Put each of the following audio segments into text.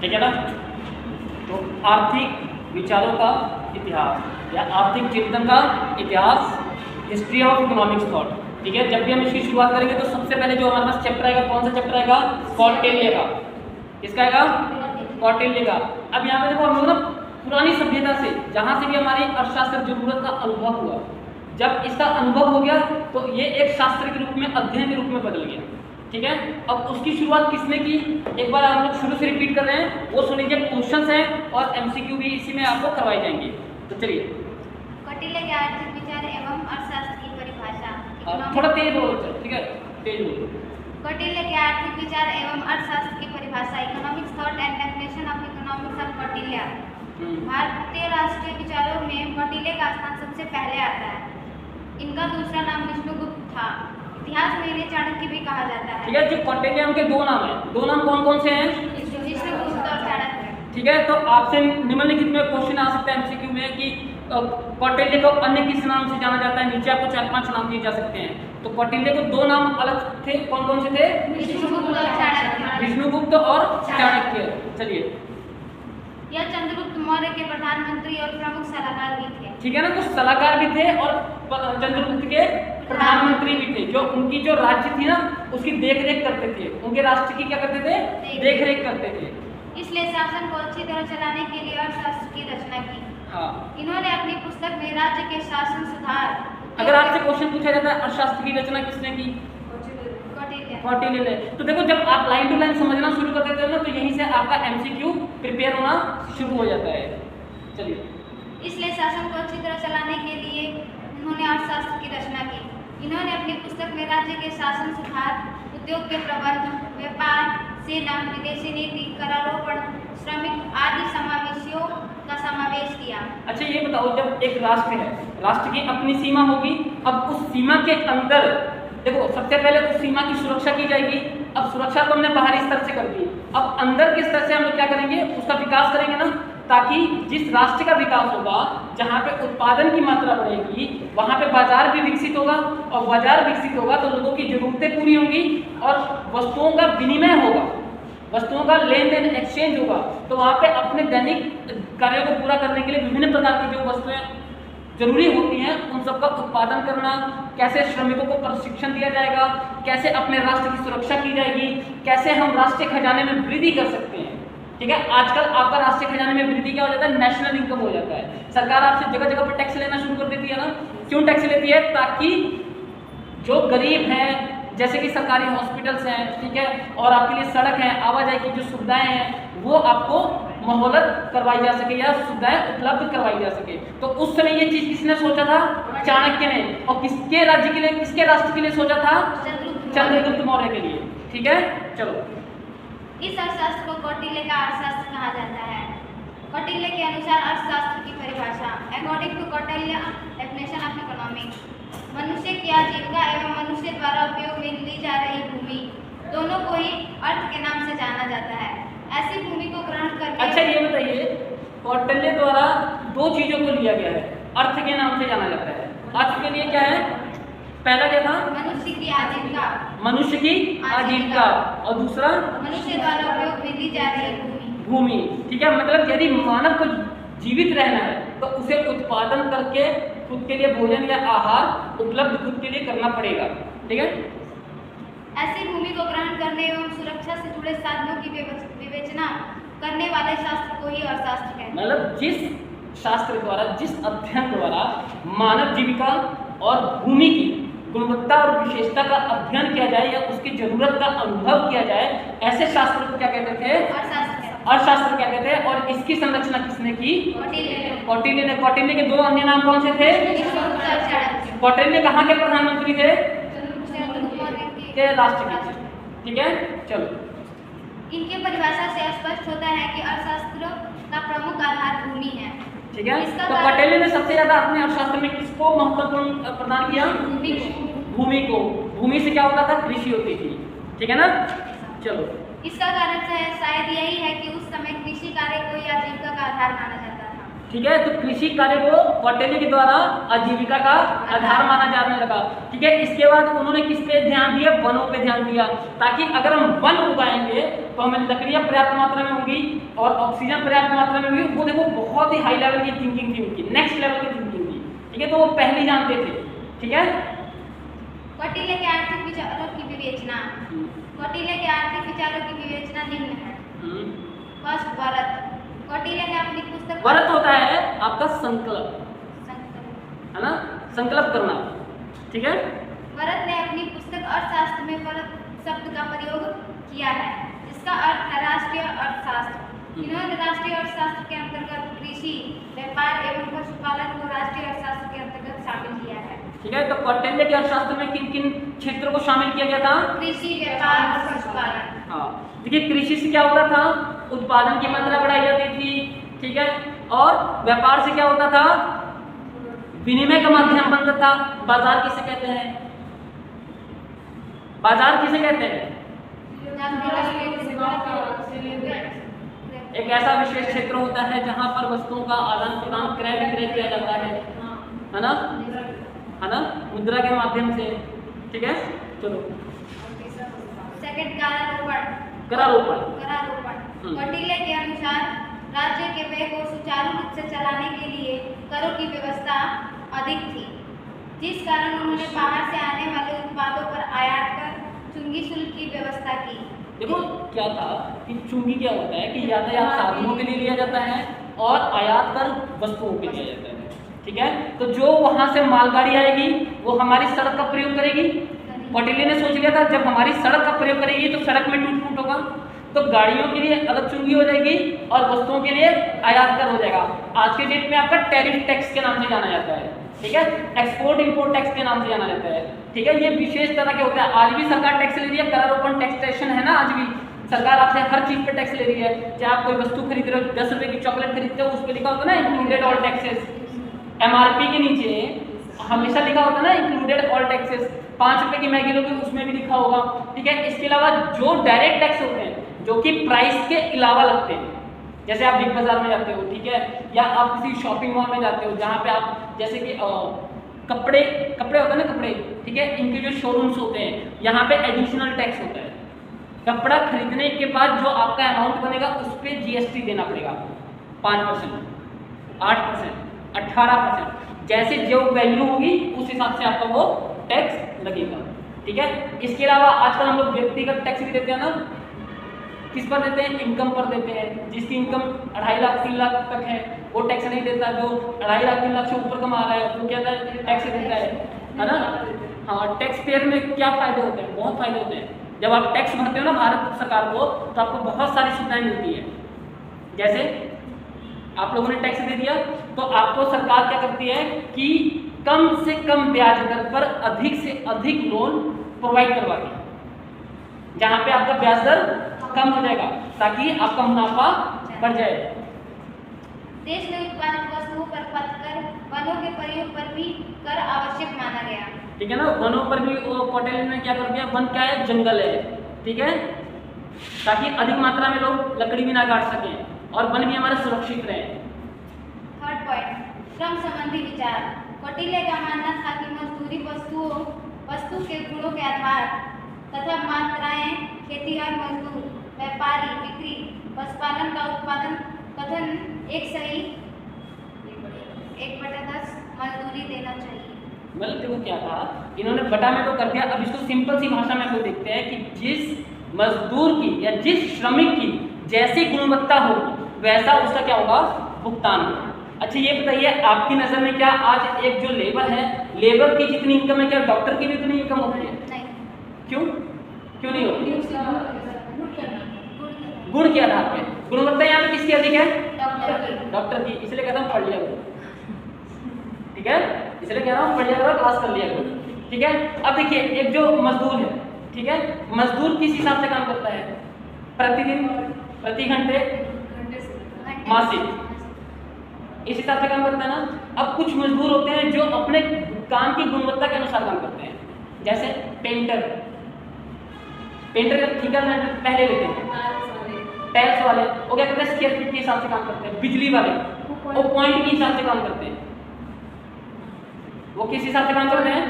ठीक है ना। तो आर्थिक विचारों का इतिहास या आर्थिक चिंतन का इतिहास, हिस्ट्री ऑफ इकोनॉमिक्स थॉट। ठीक है, जब भी हम इसकी शुरुआत करेंगे तो सबसे पहले जो हमारे पास चैप्टर आएगा, कौन सा चैप्टर आएगा? कौटिल्य का। किसका आएगा? कौटिल्य का। अब यहाँ पे देखो हम लोग ना पुरानी सभ्यता से, जहाँ से भी हमारी अर्थशास्त्र जरूरत का अनुभव हुआ, जब इसका अनुभव हो गया तो ये एक शास्त्र के रूप में, अध्ययन के रूप में बदल गया। ठीक है, अब उसकी शुरुआत किसने की? एक बार हम लोग शुरू से रिपीट कर रहे हैं, वो सुन लीजिए। क्वेश्चंस हैं और एमसीक्यू भी इसी में आपको करवाए जाएंगे। तो चलिए, कौटिल्य के आर्थिक विचार एवं अर्थशास्त्र की परिभाषा। थोड़ा तेज बोलो। ठीक है, तेज बोलो। कौटिल्य के आर्थिक विचार एवं अर्थशास्त्र की परिभाषा। Economics thought and definition of economics of Kautilya. भारतीय राष्ट्रीय विचारों में कौटिल्य का स्थान सबसे पहले आता है। इनका दूसरा नाम विष्णुगुप्त था। इतिहास में इन्हें चाणक्य भी कहा जाता है। ठीक है, जो कौटिल्य उनके दो नाम हैं, दो नाम कौन कौन से हैं? विष्णुगुप्त और चाणक्य। ठीक है, तो आपसे निम्नलिखित में क्वेश्चन आ सकता है एमसीक्यू में कि कौटिल्य को अन्य किस नाम से जाना जाता है? नीचे आपको 4-5 नाम दिए जा सकते हैं। तो कौटिल्य को दो नाम अलग थे, कौन कौन से थे? विष्णुगुप्त और चाणक्य। विष्णुगुप्त और चाणक्य। चलिए, यह चंद्रगुप्त मौर्य के प्रधानमंत्री और प्रमुख सलाहकार भी थे। ठीक है ना, तो सलाहकार भी थे और चंद्रगुप्त के प्रधानमंत्री भी थे, जो उनकी जो राज्य थी ना उसकी देखरेख करते थे, उनके राष्ट्र की क्या करते थे? देखरेख करते थे। इसलिए शासन को अच्छी तरह चलाने के लिए अर्थशास्त्र की रचना की। हाँ, इन्होंने अपनी पुस्तक में राज्य के शासन सुधार। अगर आपसे क्वेश्चन पूछा जाता है अर्थशास्त्र की रचना किसने की? कौटिल्य ने। तो देखो, जब आप लाइन टू लाइन समझना शुरू कर देते हो ना, तो यहीं से आपका एमसीक्यू प्रिपेयर होना शुरू हो जाता है। चलिए, इसलिए शासन को अच्छी तरह चलाने के लिए उन्होंने अर्थशास्त्र की रचना की। इन्होंने अपनी पुस्तक में राज्य के शासन सुधार, उद्योग के प्रबंध, व्यापार, सेना, विदेशी नीति, करारोपण, श्रमिक आदि समावेशियों का समावेश किया। अच्छा ये बताओ, जब एक राष्ट्र है, राष्ट्र की अपनी सीमा होगी, अब उस सीमा के अंदर देखो सबसे पहले उस सीमा की सुरक्षा की जाएगी। अब सुरक्षा तो हमने बाहरी स्तर से कर दी, अब अंदर के स्तर से हम लोग क्या करेंगे? उसका विकास करेंगे ना, ताकि जिस राष्ट्र का विकास होगा, जहाँ पे उत्पादन की मात्रा बढ़ेगी, वहाँ पे बाजार भी विकसित होगा, और बाजार विकसित होगा तो लोगों की जरूरतें पूरी होंगी और वस्तुओं का विनिमय होगा, वस्तुओं का लेन देन एक्सचेंज होगा। तो वहाँ पे अपने दैनिक कार्यों को पूरा करने के लिए विभिन्न प्रकार की जो वस्तुएं जरूरी होती हैं उन सबका उत्पादन करना, कैसे श्रमिकों को प्रशिक्षण दिया जाएगा, कैसे अपने राष्ट्र की सुरक्षा की जाएगी, कैसे हम राष्ट्रीय खजाने में वृद्धि कर सकते हैं। ठीक है, आजकल आपका राष्ट्रीय खजाने में वृद्धि क्या हो जाता है? नेशनल इनकम हो जाता है। सरकार आपसे जगह जगह पर टैक्स लेना शुरू कर देती है ना। क्यों टैक्स लेती है? ताकि जो गरीब हैं, जैसे कि सरकारी हॉस्पिटल्स हैं, ठीक है, और आपके लिए सड़क है, आवाजाही की जो सुविधाएं हैं, वो आपको मोहलत करवाई जा सके या सुविधाएं उपलब्ध करवाई जा सके। तो उस समय ये चीज किसने सोचा था? चाणक्य ने। और किसके राज्य के लिए, किसके राष्ट्र के लिए सोचा था? चंद्रगुप्त मौर्य के लिए। ठीक है, चलो। इस अर्थशास्त्र को कौटिल्य का अर्थशास्त्र कहा जाता है। कौटिल्य के अनुसार अर्थशास्त्र की परिभाषा। According to Kautilya definition of economics, मनुष्य की आजीविका एवं मनुष्य द्वारा उपयोग में ली जा रही भूमि दोनों को ही अर्थ के नाम से जाना जाता है। ऐसी भूमि को ग्रहण करके। अच्छा ये बताइए, कौटिल्य द्वारा दो चीजों को लिया गया है, अर्थ के नाम से जाना जाता है। अर्थ के लिए क्या है? पहला क्या था? मनुष्य की आजीविका। मनुष्य की आजीविका। और दूसरा मनुष्य द्वारा उपयोग में ली जा रही भूमि। ठीक है, मतलब यदि मानव को जीवित रहना है तो उसे उत्पादन करके खुद के लिए भोजन या आहार उपलब्ध खुद के लिए करना पड़ेगा। ठीक है, ऐसी भूमि को ग्रहण करने एवं सुरक्षा से जुड़े साधनों की विवेचना करने वाले शास्त्र को ही अर्थशास्त्र कहते हैं। मतलब जिस शास्त्र द्वारा, जिस अध्ययन द्वारा मानव जीविका और भूमि की गुणवत्ता और विशेषता का अध्ययन किया जाए या उसकी जरूरत का अनुभव किया जाए, ऐसे शास्त्र को क्या कहते थे? अर्थशास्त्र क्या कहते हैं। और इसकी संरचना किसने की? कौटिल्य ने। कौटिल्य के दो अन्य नाम कौन से थे? कौटिल्य कहाँ के प्रधानमंत्री थे? के राष्ट्र के। ठीक है, चलो। इनके परिभाषा से स्पष्ट होता है कि अर्थशास्त्र का प्रमुख आधार भूमि है। ठीक है, तो कौटिल्य ने सबसे ज्यादा अपने अर्थशास्त्र में किसको महत्वपूर्ण प्रदान किया? भूमि को। भूमि से क्या होता था? कृषि होती थी। ठीक है ना, चलो। इसका कारण शायद यही है कि उस समय कृषि कार्य को ही आजीविका का आधार माना जाता था। ठीक है, तो कृषि कार्य को कौटिल्य के द्वारा आजीविका का आधार माना जाने लगा। ठीक है, इसके बाद उन्होंने किस पे ध्यान दिया? वनों पे ध्यान दिया, ताकि अगर हम वन उगाएंगे तो हमें लकड़ियाँ पर्याप्त मात्रा में होंगी और ऑक्सीजन पर्याप्त मात्रा में होगी। वो देखो बहुत ही हाई लेवल की थिंकिंग थी उनकी, नेक्स्ट लेवल की थिंकिंग थी, ठीक है, तो वो पहले ही जानते थे, ठीक है। कौटिल्य के आर्थिक विचारों की विवेचना। कौटिल्य के आर्थिक विचारों की विवेचना निम्न है। फर्स्ट, वरत। कौटिल्य ने अपनी पुस्तक, वरत होता है आपका संकल्प, है ना, संकल्प करना, ठीक है। वरत ने अपनी पुस्तक अर्थशास्त्र में वरत शब्द का प्रयोग किया है, जिसका अर्थ है राष्ट्रीय अर्थशास्त्र। इन्होंने राष्ट्रीय अर्थशास्त्र के अंतर्गत कृषि, व्यापार एवं पशुपालन को राष्ट्रीय अर्थशास्त्र के अंतर्गत शामिल किया है, ठीक है। तो कौटिल्य के अर्थशास्त्र में किन किन क्षेत्रों को शामिल किया गया था? कृषि, व्यापार और पशुपालन। हाँ, देखिए कृषि से क्या होता था, उत्पादन की मात्रा बढ़ाई जाती थी, ठीक है, और व्यापार से क्या होता था, विनिमय का माध्यम बनता था। बाजार किसे कहते हैं? बाजार किसे कहते हैं? एक ऐसा विशेष क्षेत्र होता है जहां पर वस्तुओं का आदान प्रदान, क्रय विक्रय किया जाता है ना, है ना, मुद्रा के माध्यम से, ठीक है। चलो सेकंड, करारोपण। करारोपण। कौटिल्य के अनुसार राज्य के व्यय को सुचारू रूप से चलाने के लिए करों की व्यवस्था अधिक थी, जिस कारण उन्होंने बाहर से आने वाले उत्पादों पर आयात कर चुंगी शुल्क की व्यवस्था की। देखो क्या था कि चुंगी क्या होता है कि यातायात साधनों के लिए लिया जाता है और आयात कर वस्तुओं के लिए जाता है, ठीक है। तो जो वहां से मालगाड़ी आएगी वो हमारी सड़क का प्रयोग करेगी। कौटिल्य ने सोच लिया था जब हमारी सड़क का प्रयोग करेगी तो सड़क में टूट फूट होगा, तो गाड़ियों के लिए अलग चुंगी हो जाएगी और वस्तुओं के लिए आयात कर हो जाएगा। आज के डेट में आपका टैरिफ टैक्स के नाम से जाना जाता है, ठीक है, एक्सपोर्ट इंपोर्ट टैक्स के नाम से जाना जाता है, ठीक है। ये विशेष तरह के होता है। आज भी सरकार टैक्स ले रही है, करारोपण टैक्सेशन है ना, आज भी सरकार आपसे हर चीज पे टैक्स ले रही है। चाहे आप कोई वस्तु खरीद रहे हो, 10 रुपए की चॉकलेट खरीदते हो, उस पर लिखा होता है ना इंक्लूडेड ऑल टैक्सेस। MRP के नीचे हमेशा लिखा होता है ना इंक्लूडेड ऑल टैक्सेस। 5 रुपए की मैगी लोगे उसमें भी लिखा होगा, ठीक है। इसके अलावा जो डायरेक्ट टैक्स होते हैं जो कि प्राइस के अलावा लगते हैं, जैसे आप बिग बाजार में जाते हो, ठीक है, या आप किसी शॉपिंग मॉल में जाते हो जहाँ पे आप जैसे कि कपड़े होते हैं ना, कपड़े, ठीक है, इनके जो शोरूम्स होते हैं यहाँ पे एडिशनल टैक्स होता है। कपड़ा खरीदने के बाद जो आपका अमाउंट बनेगा उस पर GST देना पड़ेगा, 5%, 8%, 18%, जैसे जो वैल्यू होगी उस हिसाब से आपका वो टैक्स लगेगा, ठीक है। इसके अलावा आजकल हम लोग व्यक्तिगत टैक्स भी देते हैं ना, किस पर देते हैं? इनकम पर देते हैं। जिसकी इनकम 2.5 लाख 3 लाख तक है वो टैक्स नहीं देता, जो 2.5 लाख 3 लाख से ऊपर कमा रहा है वो क्या टैक्स देता है ना। हाँ, टैक्स पेयर में क्या फायदे होते हैं? बहुत फायदे होते हैं। जब आप टैक्स भरते हो ना भारत सरकार को तो आपको बहुत सारी सुविधाएं मिलती है। जैसे आप लोगों ने टैक्स दे दिया तो आपको सरकार क्या करती है कि कम से कम ब्याज दर पर अधिक से अधिक लोन प्रोवाइड करवाती है, जहाँ पे आपका ब्याज दर कम हो जाएगा ताकि आपका मुनाफा बढ़ जाए। देश में उत्पादित वस्तुओं पर पथकर वनों के प्रयोग पर भी कर आवश्यक माना गया, ठीक है ना। वनों पर भी कौटिल्य ने क्या कर दिया, वन क्या है? जंगल है, ठीक है, ताकि अधिक मात्रा में लोग लकड़ी भी ना काट सकें और वन भी हमारे सुरक्षित रहे। थर्ड पॉइंट, श्रम संबंधी विचार। कौटिल्य का मानना था कि मजदूरी वस्तु के गुणों के आधार तथा मात्राएं, खेतीहर मजदूर, व्यापारी, बिक्री, पशुपालन का उत्पादन कथन एक सही 1/10 मजदूरी देना चाहिए। मतलब देखो क्या था, इन्होंने बटा में तो कर दिया। अब इसको सिंपल सी भाषा में तो देखते हैं कि जिस मजदूर की या जिस श्रमिक की जैसी गुणवत्ता होगी वैसा उसका क्या होगा? भुगतान होगा। अच्छा ये बताइए आपकी नज़र में क्या आज एक जो लेबर है, लेबर की जितनी इनकम है क्या डॉक्टर की भी उतनी इनकम होती है? नहीं। क्यों नहीं होती? गुण के आधार पे। गुणवत्ता यहाँ पे किसकी अधिक है? डॉक्टर की। इसलिए कहता हूँ पढ़ लिया करो, ठीक है, इसलिए कह रहा हूँ पढ़ लिया करो, क्लास कर लिया करो, ठीक है। अब देखिए एक जो मजदूर है, ठीक है, मजदूर किस हिसाब से काम करता है? प्रतिदिन, प्रति घंटे, मासिक, इस हिसाब से काम करता है ना। अब कुछ मजदूर होते हैं जो अपने काम की गुणवत्ता के अनुसार काम करते हैं, जैसे पेंटर का ठेका पहले लेते हैं, टाइल्स वाले वो क्या करते हैं? स्क्वायर फीट के हिसाब से काम करते हैं। बिजली वाले वो पॉइंट के हिसाब से काम करते हैं। वो किस हिसाब से काम करते हैं?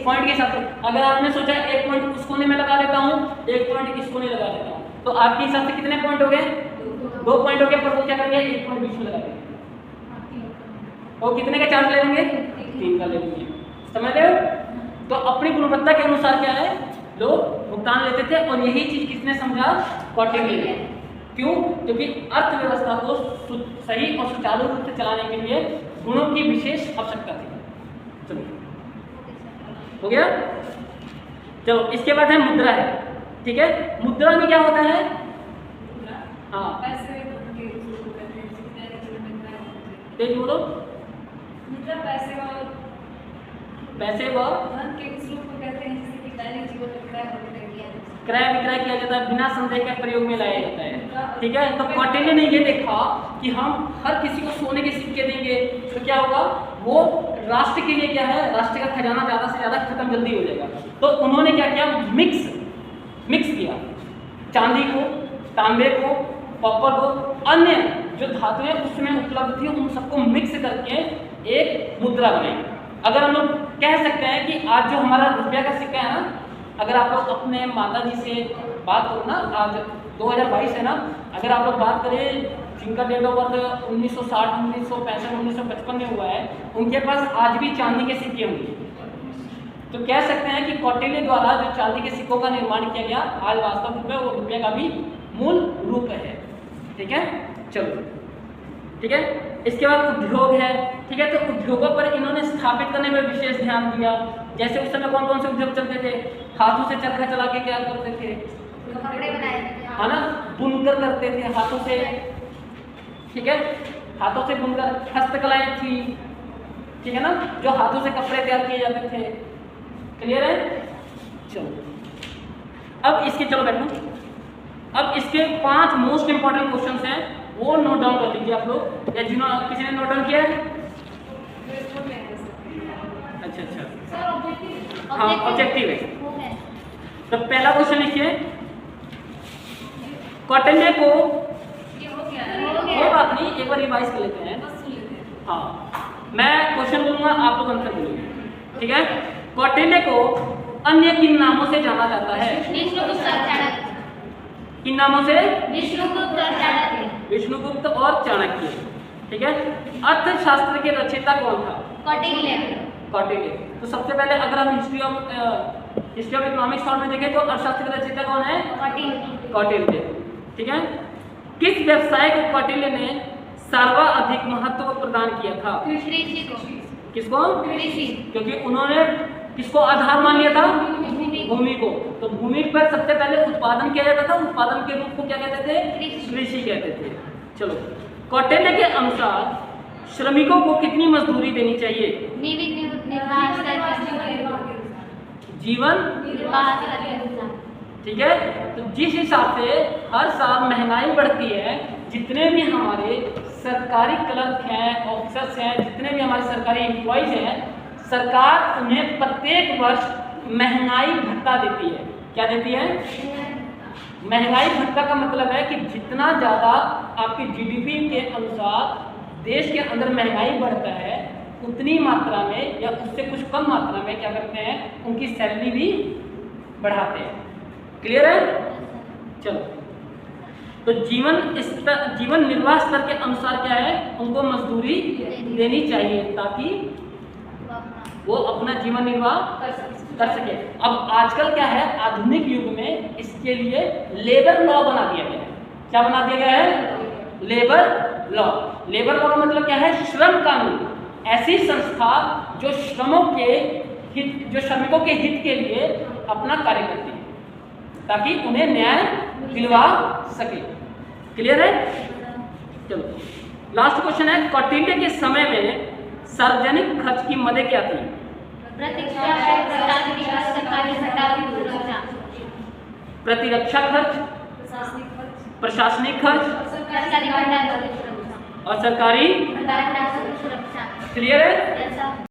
पॉइंट के हिसाब से। अगर आपने सोचा एक पॉइंट उस कोने में लगा देता हूँ, एक पॉइंट इस कोने लगा देता हूँ, तो आपके हिसाब से कितने पॉइंट हो गए? 2 पॉइंट हो गए, पर वो क्या करेंगे 1 पॉइंट बीच में लगा देंगे। और कितने का चार्ज ले लेंगे? 3 का ले लेंगे। समझ रहे हो? तो अपनी गुणवत्ता के अनुसार क्या है, लोग भुगतान लेते थे। और यही चीज किसने समझा? कौटिल्य ने। क्यों? क्योंकि अर्थव्यवस्था को सही और सुचारू रूप से चलाने के लिए गुणों की विशेष आवश्यकता थी। चलो हो गया। चलो इसके बाद है मुद्रा है। ठीक है, मुद्रा में क्या होता है? हाँ तेज बोलो। मुद्रा पैसे व धन के उस रूप को कहते हैं जिसे कि दैनिक जीवन में क्रय विक्रय किया जाता है। क्रय विक्रय किया जाता है, बिना संदेह के प्रयोग में लाया जाता है। ठीक है, तो कौटिल्य ने ये देखा कि हम हर किसी को सोने के सिक्के देंगे तो क्या होगा, वो राष्ट्र के लिए क्या है, राष्ट्र का खजाना ज़्यादा से ज़्यादा खत्म जल्दी हो जाएगा। तो उन्होंने क्या किया, मिक्स किया चांदी को, तांबे को, कॉपर को, अन्य जो धातुएं उसमें उपलब्ध थी उन सबको मिक्स करके एक मुद्रा बनाई। अगर हम लोग कह सकते हैं कि आज जो हमारा रुपया का सिक्का है ना, अगर आप लोग अपने माता जी से बात करो ना, आज 2022 है ना, अगर आप लोग बात करें जिनका डेट ऑफ बर्थ 1960, 1965, 1955 में हुआ है, उनके पास आज भी चांदी के सिक्के होंगे। तो कह सकते हैं कि कौटिल्य द्वारा जो चांदी के सिक्कों का निर्माण किया गया, आज वास्तव में वो रुपये का भी मूल रूप है। ठीक है, चलो ठीक है। इसके बाद उद्योग है। ठीक है, तो उद्योगों पर इन्होंने स्थापित करने में विशेष ध्यान दिया। जैसे उस समय कौन कौन से उद्योग चलते थे? हाथों से चरखा चला के क्या करते थे, कपड़े बनाए थे, है ना, बुनकर करते थे हाथों से। ठीक है, हाथों से बुनकर, हस्तकलाएं थी। ठीक है ना, जो हाथों से कपड़े तैयार किए जाते थे। क्लियर है? चलो अब इसके, चलो बैठो। अब इसके 5 मोस्ट इंपॉर्टेंट क्वेश्चंस हैं, वो नोट डाउन कर लीजिए आप लोग, या जिन्होंने किसी ने नोट डाउन किया है? अच्छा, हाँ ऑब्जेक्टिव है। तो पहला क्वेश्चन लिखिए, कौटिल्य को, कोई बात नहीं, एक बार रिवाइज कर लेते हैं। हाँ, मैं क्वेश्चन बोलूंगा, आप लोग आंसर बोलेंगे। ठीक है, कौटिल्य को अन्य किन नामों से जाना जाता है? किन नामों से? विष्णुगुप्त और चाणक्य। ठीक है, अर्थशास्त्र के रचयिता कौन था? कौटिल्य। तो सबसे पहले अगर हम हिस्ट्री ऑफ इकोनॉमिक्स शॉर्ट में देखें तो अर्थशास्त्र के रचयिता कौन है? कौटिल्य। ठीक है, किस व्यवसाय को कौटिल्य ने सर्वाधिक महत्व प्रदान किया था? किसको? क्योंकि उन्होंने किसको आधार मान लिया था? भूमि को। तो भूमि पर सबसे पहले उत्पादन किया जाता था, उत्पादन के रूप को क्या कहते थे? कृषि कहते थे। चलो, कौटिल्य के अनुसार श्रमिकों को कितनी मजदूरी देनी चाहिए? जीवन। ठीक है, तो जिस हिसाब से हर साल महंगाई बढ़ती है, जितने भी हमारे सरकारी क्लर्क हैं, ऑफिसर्स हैं, जितने भी हमारे सरकारी एम्प्लॉयज हैं, सरकार उन्हें प्रत्येक वर्ष महंगाई भत्ता देती है। क्या देती है? महंगाई भत्ता का मतलब है कि जितना ज़्यादा आपकी जीडीपी के अनुसार देश के अंदर महंगाई बढ़ता है, उतनी मात्रा में या उससे कुछ कम मात्रा में क्या करते हैं, उनकी सैलरी भी बढ़ाते हैं। क्लियर है? चलो, तो जीवन निर्वाह स्तर के अनुसार क्या है, उनको मजदूरी देनी चाहिए ताकि वो अपना जीवन निर्वाह कर सके। अब आजकल क्या है, आधुनिक युग में इसके लिए लेबर लॉ बना दिया गया है। क्या बना दिया गया है? Labour law. लेबर लॉ का मतलब क्या है? श्रम कानून। ऐसी संस्था जो श्रमिकों के हित के लिए अपना कार्य करती है ताकि उन्हें न्याय दिलवा सके। क्लियर है? चलो, लास्ट क्वेश्चन है, कौटिल्य के समय में सार्वजनिक खर्च की मदें क्या थी? प्रतिरक्षा खर्च, प्रशासनिक खर्च और सरकारी। क्लियर है?